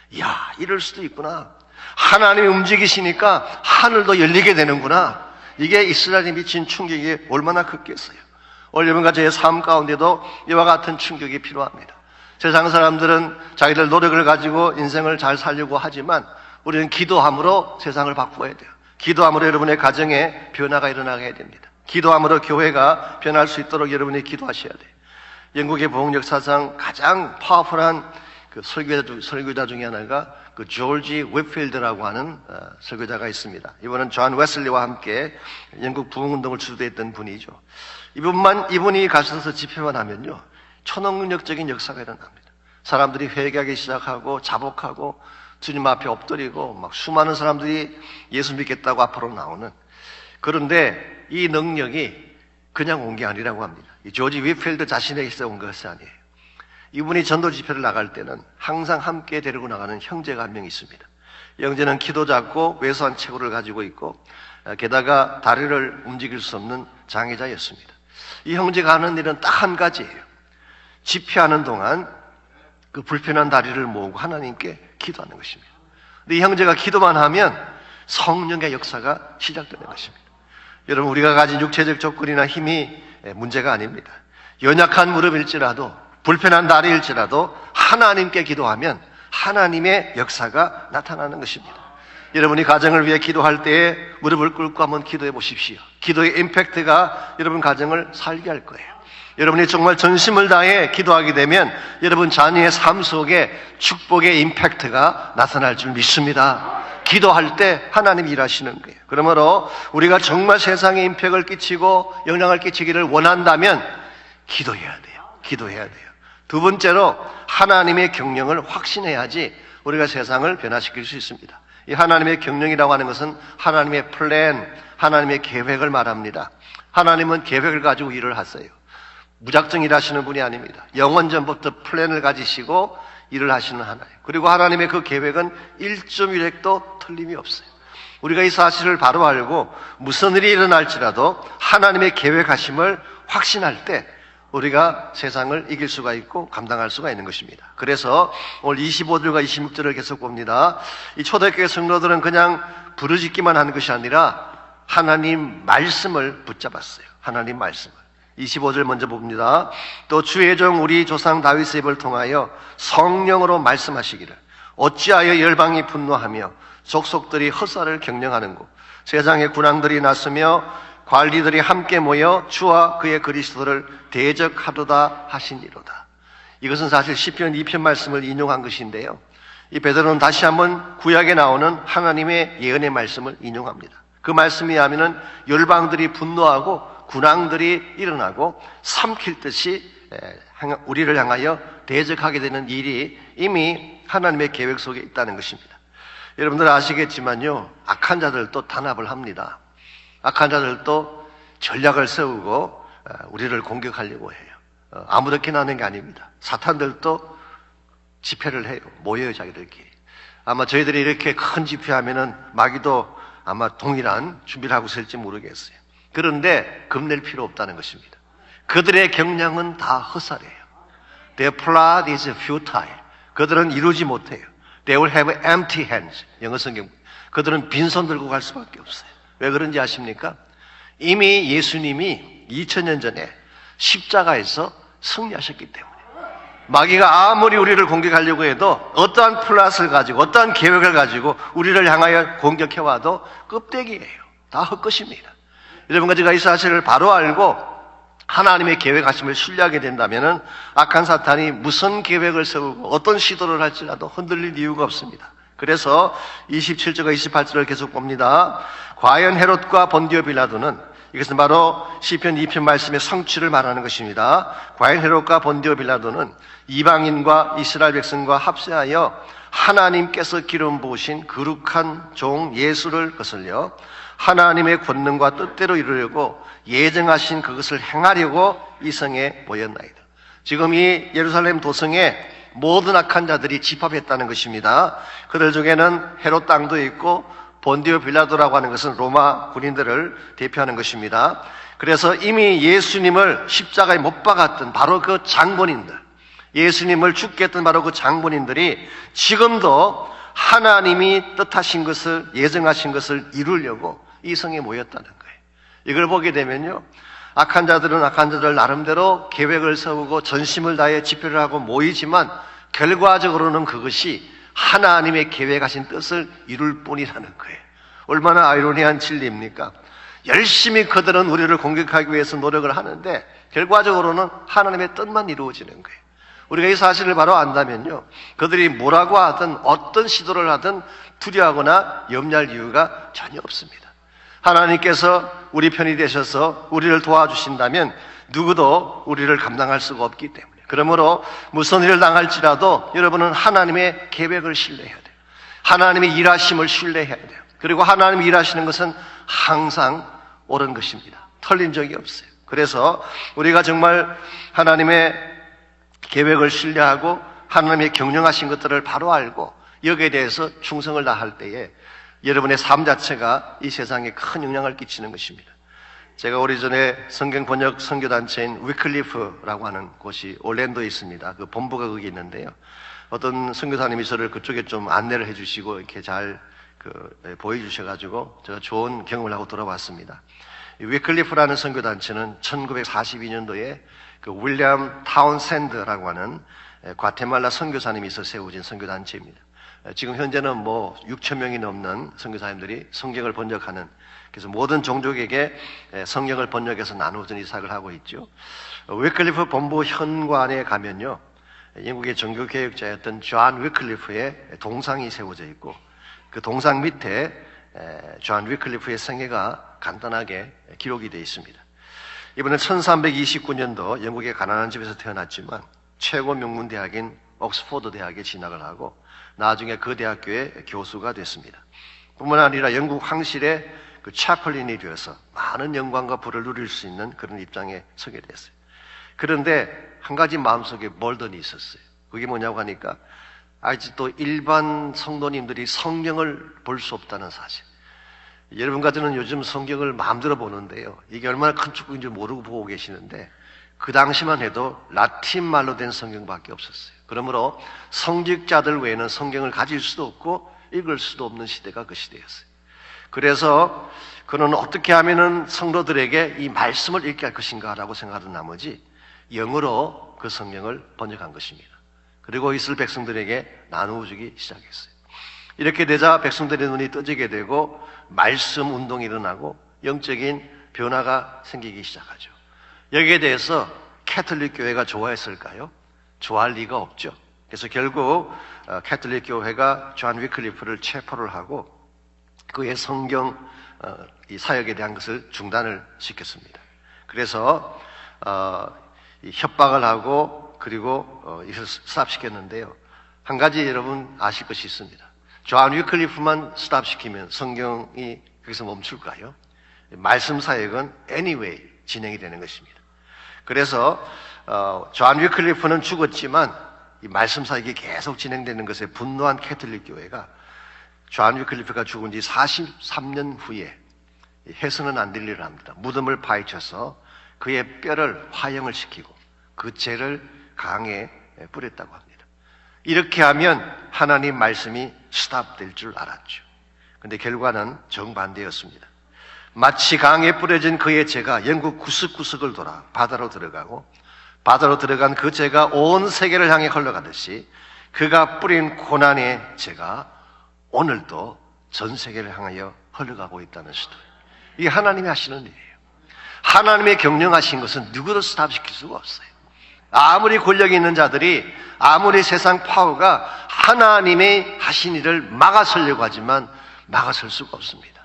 이야, 이럴 수도 있구나. 하나님이 움직이시니까 하늘도 열리게 되는구나. 이게 이스라엘이 미친 충격이 얼마나 컸겠어요. 오늘 여러분과 저의 삶 가운데도 이와 같은 충격이 필요합니다. 세상 사람들은 자기들 노력을 가지고 인생을 잘 살려고 하지만 우리는 기도함으로 세상을 바꿔야 돼요. 기도함으로 여러분의 가정에 변화가 일어나게 됩니다. 기도함으로 교회가 변할 수 있도록 여러분이 기도하셔야 돼요. 영국의 부흥 역사상 가장 파워풀한 그 설교자 중에 하나가 그 조지 웹필드라고 하는 설교자가 있습니다. 이분은 존 웨슬리와 함께 영국 부흥운동을 주도했던 분이죠. 이분이 가셔서 집회만 하면요, 초능력적인 역사가 일어납니다. 사람들이 회개하기 시작하고 자복하고 주님 앞에 엎드리고 막 수많은 사람들이 예수 믿겠다고 앞으로 나오는, 그런데 이 능력이 그냥 온 게 아니라고 합니다. 이 조지 위필드 자신에게서 온 것이 아니에요. 이분이 전도 집회를 나갈 때는 항상 함께 데리고 나가는 형제가 한 명 있습니다. 이 형제는 키도 작고 왜소한 체구를 가지고 있고 게다가 다리를 움직일 수 없는 장애자였습니다. 이 형제가 하는 일은 딱 한 가지예요. 집회하는 동안 그 불편한 다리를 모으고 하나님께 기도하는 것입니다. 근데 이 형제가 기도만 하면 성령의 역사가 시작되는 것입니다. 여러분, 우리가 가진 육체적 조건이나 힘이 문제가 아닙니다. 연약한 무릎일지라도 불편한 다리일지라도 하나님께 기도하면 하나님의 역사가 나타나는 것입니다. 여러분이 가정을 위해 기도할 때에 무릎을 꿇고 한번 기도해 보십시오. 기도의 임팩트가 여러분 가정을 살게 할 거예요. 여러분이 정말 전심을 다해 기도하게 되면 여러분 자녀의 삶 속에 축복의 임팩트가 나타날 줄 믿습니다. 기도할 때 하나님이 일하시는 거예요. 그러므로 우리가 정말 세상에 임팩을 끼치고 영향을 끼치기를 원한다면 기도해야 돼요. 기도해야 돼요. 두 번째로 하나님의 경영을 확신해야지 우리가 세상을 변화시킬 수 있습니다. 이 하나님의 경영이라고 하는 것은 하나님의 플랜, 하나님의 계획을 말합니다. 하나님은 계획을 가지고 일을 하세요. 무작정 일하시는 분이 아닙니다. 영원 전부터 플랜을 가지시고 일을 하시는 하나님. 그리고 하나님의 그 계획은 1.1획도 틀림이 없어요. 우리가 이 사실을 바로 알고 무슨 일이 일어날지라도 하나님의 계획하심을 확신할 때 우리가 세상을 이길 수가 있고 감당할 수가 있는 것입니다. 그래서 오늘 25절과 26절을 계속 봅니다. 이 초대교회 성도들은 그냥 부르짖기만 하는 것이 아니라 하나님 말씀을 붙잡았어요. 하나님 말씀을. 25절 먼저 봅니다. 또 주의 종 우리 조상 다윗의 입을 통하여 성령으로 말씀하시기를 어찌하여 열방이 분노하며 족속들이 헛살을 경영하는고 세상의 군왕들이 났으며 관리들이 함께 모여 주와 그의 그리스도를 대적하도다 하시니로다. 이것은 사실 시편 2편 말씀을 인용한 것인데요, 이 베드로는 다시 한번 구약에 나오는 하나님의 예언의 말씀을 인용합니다. 그 말씀이 하면은 열방들이 분노하고 군왕들이 일어나고 삼킬 듯이 우리를 향하여 대적하게 되는 일이 이미 하나님의 계획 속에 있다는 것입니다. 여러분들 아시겠지만요, 악한 자들도 단합을 합니다. 악한 자들도 전략을 세우고 우리를 공격하려고 해요. 아무렇게나 하는 게 아닙니다. 사탄들도 집회를 해요. 모여요, 자기들끼리. 아마 저희들이 이렇게 큰 집회하면은 마귀도 아마 동일한 준비를 하고 있을지 모르겠어요. 그런데 겁낼 필요 없다는 것입니다. 그들의 경량은 다 헛살이에요. Their plot is futile. 그들은 이루지 못해요. They will have empty hands. 영어 성경. 그들은 빈손 들고 갈 수밖에 없어요. 왜 그런지 아십니까? 이미 예수님이 2000년 전에 십자가에서 승리하셨기 때문에. 마귀가 아무리 우리를 공격하려고 해도 어떠한 플랫을 가지고 어떠한 계획을 가지고 우리를 향하여 공격해와도 껍데기예요. 다 헛것입니다. 여러분과 제가 이 사실을 바로 알고 하나님의 계획하심을 신뢰하게 된다면 악한 사탄이 무슨 계획을 세우고 어떤 시도를 할지라도 흔들릴 이유가 없습니다. 그래서 27절과 28절을 계속 봅니다. 과연 헤롯과 본디오 빌라도는, 이것은 바로 시편 2편 말씀의 성취를 말하는 것입니다. 과연 헤롯과 본디오 빌라도는 이방인과 이스라엘 백성과 합세하여 하나님께서 기름 부으신 거룩한 종 예수를 거슬려 하나님의 권능과 뜻대로 이루려고 예정하신 그것을 행하려고 이 성에 모였나이다. 지금 이 예루살렘 도성에 모든 악한 자들이 집합했다는 것입니다. 그들 중에는 헤롯 땅도 있고 본디오 빌라도라고 하는 것은 로마 군인들을 대표하는 것입니다. 그래서 이미 예수님을 십자가에 못 박았던 바로 그 장본인들, 예수님을 죽게 했던 바로 그 장본인들이 지금도 하나님이 뜻하신 것을, 예정하신 것을 이루려고 이 성에 모였다는 거예요. 이걸 보게 되면요, 악한 자들은 악한 자들 나름대로 계획을 세우고 전심을 다해 집회를 하고 모이지만 결과적으로는 그것이 하나님의 계획하신 뜻을 이룰 뿐이라는 거예요. 얼마나 아이러니한 진리입니까? 열심히 그들은 우리를 공격하기 위해서 노력을 하는데 결과적으로는 하나님의 뜻만 이루어지는 거예요. 우리가 이 사실을 바로 안다면요, 그들이 뭐라고 하든 어떤 시도를 하든 두려워하거나 염려할 이유가 전혀 없습니다. 하나님께서 우리 편이 되셔서 우리를 도와주신다면 누구도 우리를 감당할 수가 없기 때문에, 그러므로 무슨 일을 당할지라도 여러분은 하나님의 계획을 신뢰해야 돼요. 하나님의 일하심을 신뢰해야 돼요. 그리고 하나님이 일하시는 것은 항상 옳은 것입니다. 틀린 적이 없어요. 그래서 우리가 정말 하나님의 계획을 신뢰하고 하나님의 경영하신 것들을 바로 알고 여기에 대해서 충성을 다할 때에 여러분의 삶 자체가 이 세상에 큰 영향을 끼치는 것입니다. 제가 오래전에 성경 번역 선교단체인 위클리프라고 하는 곳이 올랜도에 있습니다. 그 본부가 거기 있는데요. 어떤 선교사님이 저를 그쪽에 좀 안내를 해주시고 이렇게 잘 보여주셔가지고 제가 좋은 경험을 하고 돌아왔습니다. 이 위클리프라는 선교단체는 1942년도에 그 윌리엄 타운샌드라고 하는 과테말라 선교사님이 있어 세워진 선교단체입니다. 지금 현재는 뭐 6천 명이 넘는 선교사님들이 성경을 번역하는, 그래서 모든 종족에게 성경을 번역해서 나누어진 이사를 하고 있죠. 위클리프 본부 현관에 가면요, 영국의 종교개혁자였던 존 위클리프의 동상이 세워져 있고 그 동상 밑에 존 위클리프의 생애가 간단하게 기록이 되어 있습니다. 이분은 1329년도 영국의 가난한 집에서 태어났지만 최고 명문 대학인 옥스포드 대학에 진학을 하고 나중에 그 대학교의 교수가 됐습니다. 뿐만 아니라 영국 황실의 그 차플린이 되어서 많은 영광과 부를 누릴 수 있는 그런 입장에 서게 됐어요. 그런데 한 가지 마음속에 몰던이 있었어요. 그게 뭐냐고 하니까 아직도 일반 성도님들이 성경을 볼 수 없다는 사실. 여러분과 저는 요즘 성경을 마음대로 보는데요, 이게 얼마나 큰 축복인지 모르고 보고 계시는데 그 당시만 해도 라틴 말로 된 성경밖에 없었어요. 그러므로 성직자들 외에는 성경을 가질 수도 없고 읽을 수도 없는 시대가 그 시대였어요. 그래서 그는 어떻게 하면은 성도들에게 이 말씀을 읽게 할 것인가라고 생각하던 나머지 영어로 그 성경을 번역한 것입니다. 그리고 이스라엘 백성들에게 나누어 주기 시작했어요. 이렇게 되자 백성들의 눈이 떠지게 되고 말씀 운동이 일어나고 영적인 변화가 생기기 시작하죠. 여기에 대해서 캐톨릭 교회가 좋아했을까요? 좋아할 리가 없죠. 그래서 결국 캐톨릭 교회가 존 위클리프를 체포를 하고 그의 성경 이 사역에 대한 것을 중단을 시켰습니다. 그래서 협박을 하고 그리고 이것을 스탑시켰는데요. 한 가지 여러분 아실 것이 있습니다. 존 위클리프만 스탑시키면 성경이 거기서 멈출까요? 말씀 사역은 anyway 진행이 되는 것입니다. 그래서 존 위클리프는 죽었지만 이 말씀 사역이 계속 진행되는 것에 분노한 캐톨릭 교회가 존 위클리프가 죽은 지 43년 후에 해서는 안 될 일을 합니다. 무덤을 파헤쳐서 그의 뼈를 화형을 시키고 그 죄를 강에 뿌렸다고 합니다. 이렇게 하면 하나님 말씀이 스탑될 줄 알았죠. 그런데 결과는 정반대였습니다. 마치 강에 뿌려진 그의 죄가 영국 구석구석을 돌아 바다로 들어가고 바다로 들어간 그 죄가 온 세계를 향해 흘러가듯이 그가 뿌린 고난의 죄가 오늘도 전 세계를 향하여 흘러가고 있다는 스토리. 이게 하나님이 하시는 일이에요. 하나님의 경영하신 것은 누구도 스탑시킬 수가 없어요. 아무리 권력이 있는 자들이 아무리 세상 파워가 하나님의 하신 일을 막아서려고 하지만 막아설 수가 없습니다.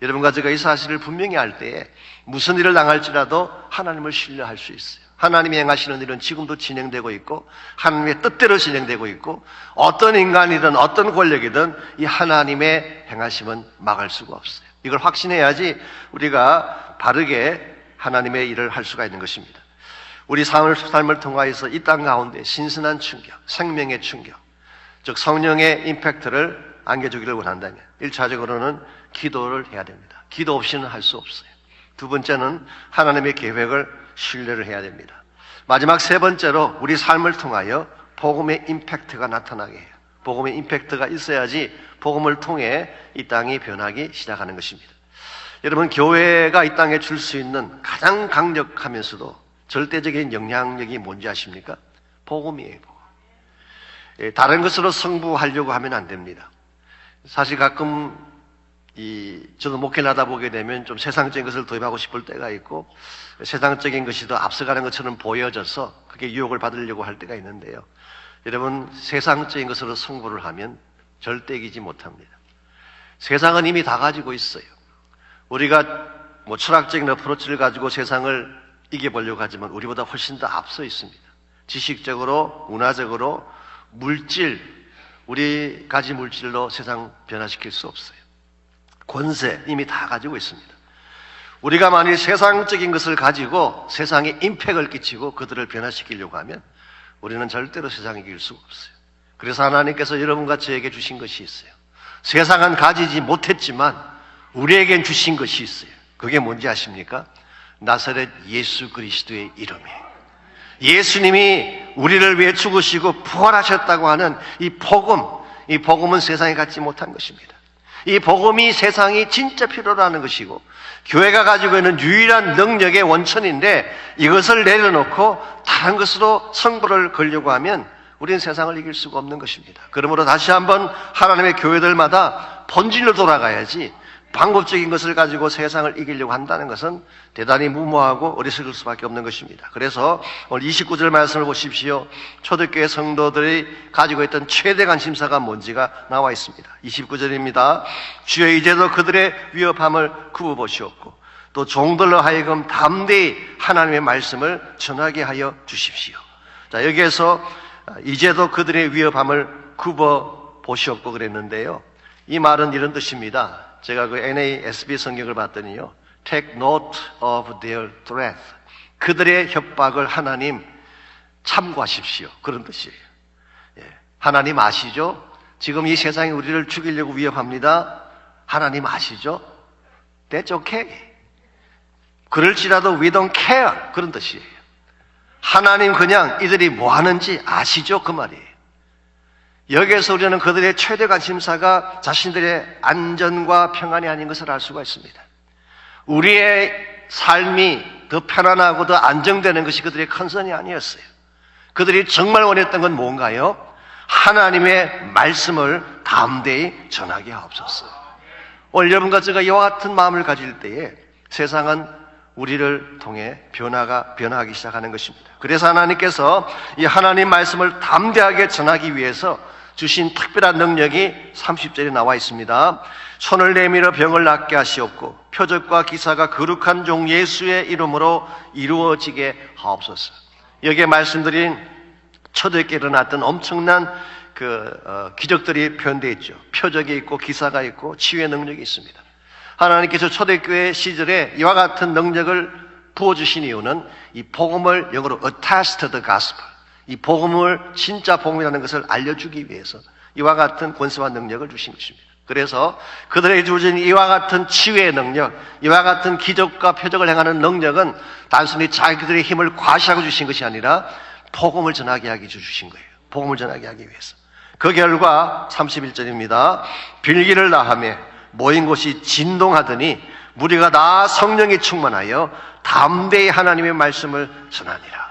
여러분과 제가 이 사실을 분명히 알 때에 무슨 일을 당할지라도 하나님을 신뢰할 수 있어요. 하나님이 행하시는 일은 지금도 진행되고 있고 하나님의 뜻대로 진행되고 있고 어떤 인간이든 어떤 권력이든 이 하나님의 행하심은 막을 수가 없어요. 이걸 확신해야지 우리가 바르게 하나님의 일을 할 수가 있는 것입니다. 우리 삶을 통하여서 이 땅 가운데 신선한 충격, 생명의 충격, 즉 성령의 임팩트를 안겨주기를 원한다면 1차적으로는 기도를 해야 됩니다. 기도 없이는 할 수 없어요. 두 번째는 하나님의 계획을 신뢰를 해야 됩니다. 마지막 세 번째로 우리 삶을 통하여 복음의 임팩트가 나타나게 해요. 복음의 임팩트가 있어야지 복음을 통해 이 땅이 변하기 시작하는 것입니다. 여러분, 교회가 이 땅에 줄 수 있는 가장 강력하면서도 절대적인 영향력이 뭔지 아십니까? 복음이에요. 복음. 다른 것으로 승부하려고 하면 안 됩니다. 사실 가끔 저도 목회를 하다 보게 되면 좀 세상적인 것을 도입하고 싶을 때가 있고 세상적인 것이 더 앞서가는 것처럼 보여져서 그게 유혹을 받으려고 할 때가 있는데요. 여러분, 세상적인 것으로 승부를 하면 절대 이기지 못합니다. 세상은 이미 다 가지고 있어요. 우리가 철학적인 어프로치를 가지고 세상을 이겨보려고 하지만 우리보다 훨씬 더 앞서 있습니다. 지식적으로, 문화적으로, 물질, 우리 가지 물질로 세상 변화시킬 수 없어요. 권세 이미 다 가지고 있습니다. 우리가 만일 세상적인 것을 가지고 세상에 임팩을 끼치고 그들을 변화시키려고 하면 우리는 절대로 세상을 이길 수가 없어요. 그래서 하나님께서 여러분과 저에게 주신 것이 있어요. 세상은 가지지 못했지만 우리에겐 주신 것이 있어요. 그게 뭔지 아십니까? 나사렛 예수 그리스도의 이름이에요. 예수님이 우리를 위해 죽으시고 부활하셨다고 하는 이 복음은 세상에 갖지 못한 것입니다. 이 복음이 세상이 진짜 필요로 하는 것이고 교회가 가지고 있는 유일한 능력의 원천인데 이것을 내려놓고 다른 것으로 승부를 걸려고 하면 우리는 세상을 이길 수가 없는 것입니다. 그러므로 다시 한번 하나님의 교회들마다 본질로 돌아가야지 방법적인 것을 가지고 세상을 이기려고 한다는 것은 대단히 무모하고 어리석을 수밖에 없는 것입니다. 그래서 오늘 29절 말씀을 보십시오. 초대교회 성도들이 가지고 있던 최대 관심사가 뭔지가 나와 있습니다. 29절입니다. 주여 이제도 그들의 위협함을 굽어보시옵고 또 종들로 하여금 담대히 하나님의 말씀을 전하게 하여 주십시오. 자, 여기에서 이제도 그들의 위협함을 굽어보시옵고 그랬는데요. 이 말은 이런 뜻입니다. 제가 그 NASB 성경을 봤더니요. Take note of their threat. 그들의 협박을 하나님 참고하십시오. 그런 뜻이에요. 예. 하나님 아시죠? 지금 이 세상이 우리를 죽이려고 위협합니다. 하나님 아시죠? That's okay. 그럴지라도 we don't care. 그런 뜻이에요. 하나님 그냥 이들이 뭐 하는지 아시죠? 그 말이에요. 여기에서 우리는 그들의 최대 관심사가 자신들의 안전과 평안이 아닌 것을 알 수가 있습니다. 우리의 삶이 더 편안하고 더 안정되는 것이 그들의 컨선이 아니었어요. 그들이 정말 원했던 건 뭔가요? 하나님의 말씀을 담대히 전하게 하옵소서. 오늘 여러분과 제가 이와 같은 마음을 가질 때에 세상은 우리를 통해 변화하기 시작하는 것입니다. 그래서 하나님께서 이 하나님 말씀을 담대하게 전하기 위해서 주신 특별한 능력이 30절에 나와 있습니다. 손을 내밀어 병을 낫게 하시옵고 표적과 기사가 거룩한 종 예수의 이름으로 이루어지게 하옵소서. 여기에 말씀드린 초대교회에 일어났던 엄청난 기적들이 표현되어 있죠. 표적이 있고 기사가 있고 치유의 능력이 있습니다. 하나님께서 초대교회 시절에 이와 같은 능력을 부어주신 이유는 이 복음을 영어로 attach to the gospel, 이 복음을 진짜 복음이라는 것을 알려주기 위해서 이와 같은 권세와 능력을 주신 것입니다. 그래서 그들에게 주어진 이와 같은 치유의 능력, 이와 같은 기적과 표적을 행하는 능력은 단순히 자기들의 힘을 과시하고 주신 것이 아니라 복음을 전하게 하기 위해 주신 거예요. 복음을 전하게 하기 위해서. 그 결과 31절입니다. 빌기를 다하며 모인 곳이 진동하더니 무리가 다 성령이 충만하여 담대히 하나님의 말씀을 전하니라.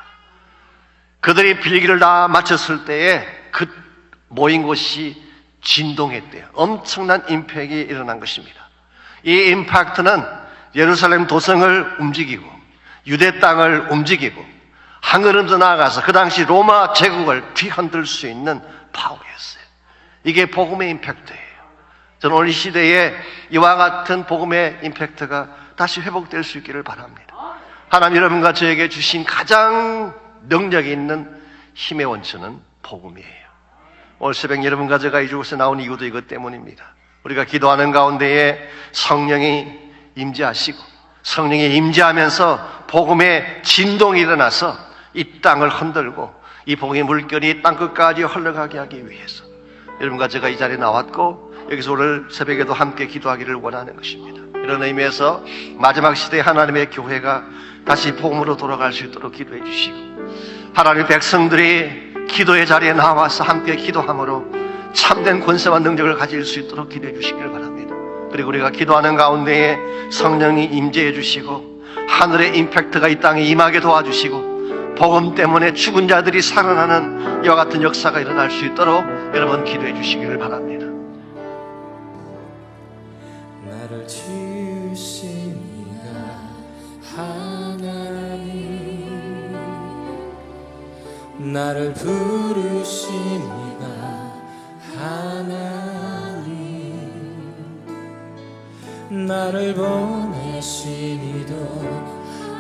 그들이 빌기를 다 마쳤을 때에 그 모인 곳이 진동했대요. 엄청난 임팩이 일어난 것입니다. 이 임팩트는 예루살렘 도성을 움직이고 유대 땅을 움직이고 하늘음도 나아가서 그 당시 로마 제국을 뒤흔들 수 있는 파워였어요. 이게 복음의 임팩트예요. 저는 오늘 이 시대에 이와 같은 복음의 임팩트가 다시 회복될 수 있기를 바랍니다. 하나님 여러분과 저에게 주신 가장 능력이 있는 힘의 원천은 복음이에요. 오늘 새벽 여러분과 제가 이곳에 나온 이유도 이것 때문입니다. 우리가 기도하는 가운데에 성령이 임재하시고 성령이 임재하면서 복음의 진동이 일어나서 이 땅을 흔들고 이 복음의 물결이 땅끝까지 흘러가게 하기 위해서 여러분과 제가 이 자리에 나왔고 여기서 오늘 새벽에도 함께 기도하기를 원하는 것입니다. 이런 의미에서 마지막 시대에 하나님의 교회가 다시 복음으로 돌아갈 수 있도록 기도해 주시고 하나님의 백성들이 기도의 자리에 나와서 함께 기도함으로 참된 권세와 능력을 가질 수 있도록 기도해 주시기를 바랍니다. 그리고 우리가 기도하는 가운데에 성령이 임재해 주시고 하늘의 임팩트가 이 땅에 임하게 도와주시고 복음 때문에 죽은 자들이 살아나는 이와 같은 역사가 일어날 수 있도록 여러분 기도해 주시기를 바랍니다. 나를 지으신 이가 하나님, 나를 부르신 이가 하나님, 나를 보내신 이도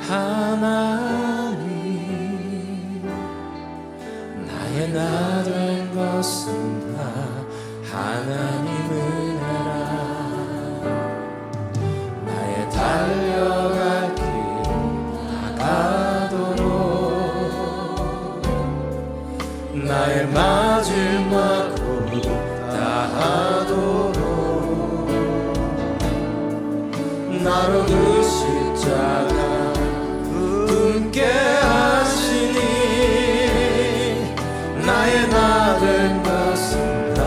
하나님, 나의 나 된 것은 다 하나님 은혜라. 나의 달려갈 길 다가도록 나의 마지막 호흡 다하도록 나로 그 십자가 품게 하시니 나의 나 된 것은 다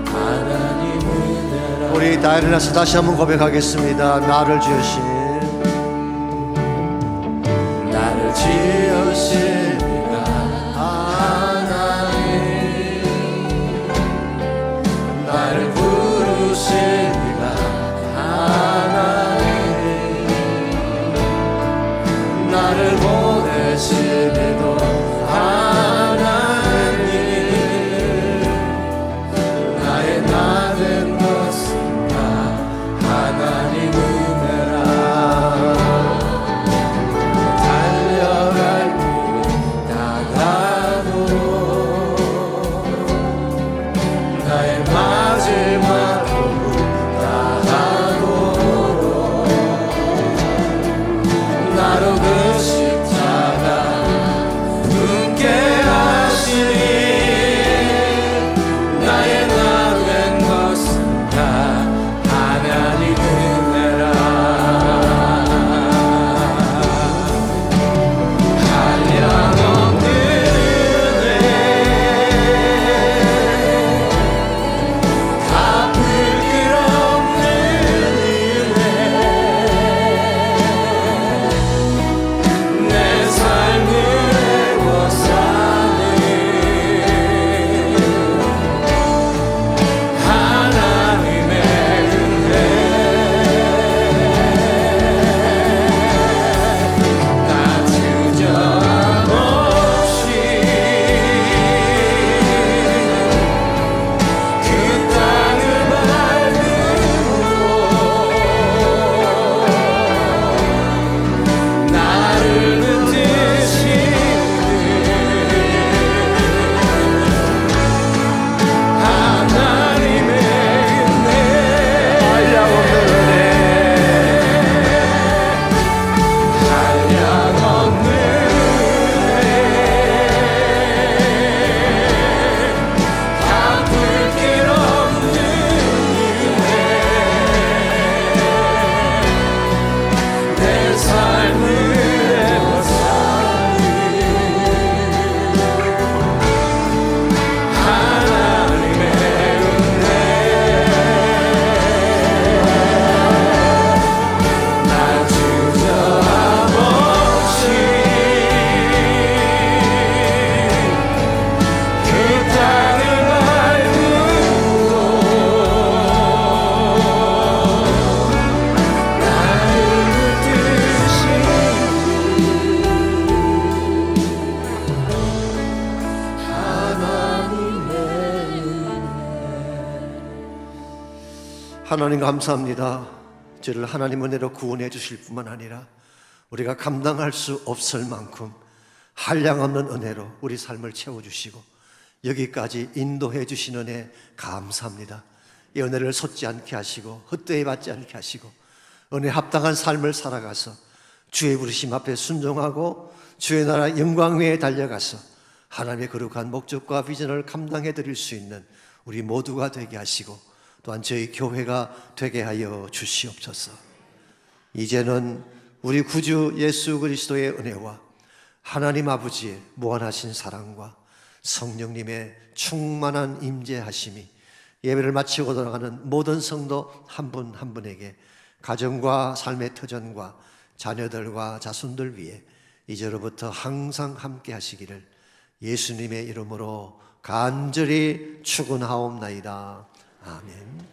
하나님 은혜라. 우리 다 일어나서 다시 한번 고백하겠습니다. 나를 지으신 나를 지으신 이가 하나님, 나를 부르신 이가 하나님, 나를 보내시기도 하나님, 나의 나 된 것은 다 하나님 은혜라. 달려갈 길 다가도록 나의 마지막 호흡 다하도록 나로 그 십자가 품게 하시니 나의 나 된 것은 다 하나님 은혜라. 한량없는 은혜, 갚을 길 없는 은혜, 내 삶을 애워 사는 하나님의 은혜. 나 주저함 없이 그 땅을 밟음으로 나를 붙드시는 하나님의 은혜. 한량없는 은혜, 한량없는 은혜, 갚을 길 없는 은혜, 내 삶을 애워 사는 하나님의 은혜. 나 주저함 없이 그 땅을 밟음으로 나를 붙드시는 하나님 감사합니다. 저를 하나님 은혜로 구원해 주실 뿐만 아니라 우리가 감당할 수 없을 만큼 한량없는 은혜로 우리 삶을 채워주시고 여기까지 인도해 주신 은혜 감사합니다. 이 은혜를 솟지 않게 하시고 헛되이 받지 않게 하시고 은혜 합당한 삶을 살아가서 주의 부르심 앞에 순종하고 주의 나라 영광 위에 달려가서 하나님의 거룩한 목적과 비전을 감당해 드릴 수 있는 우리 모두가 되게 하시고 또한 저희 교회가 되게 하여 주시옵소서. 이제는 우리 구주 예수 그리스도의 은혜와 하나님 아버지의 무한하신 사랑과 성령님의 충만한 임재하심이 예배를 마치고 돌아가는 모든 성도 한 분 한 분에게 가정과 삶의 터전과 자녀들과 자손들 위해 이제로부터 항상 함께 하시기를 예수님의 이름으로 간절히 축원하옵나이다. 아멘.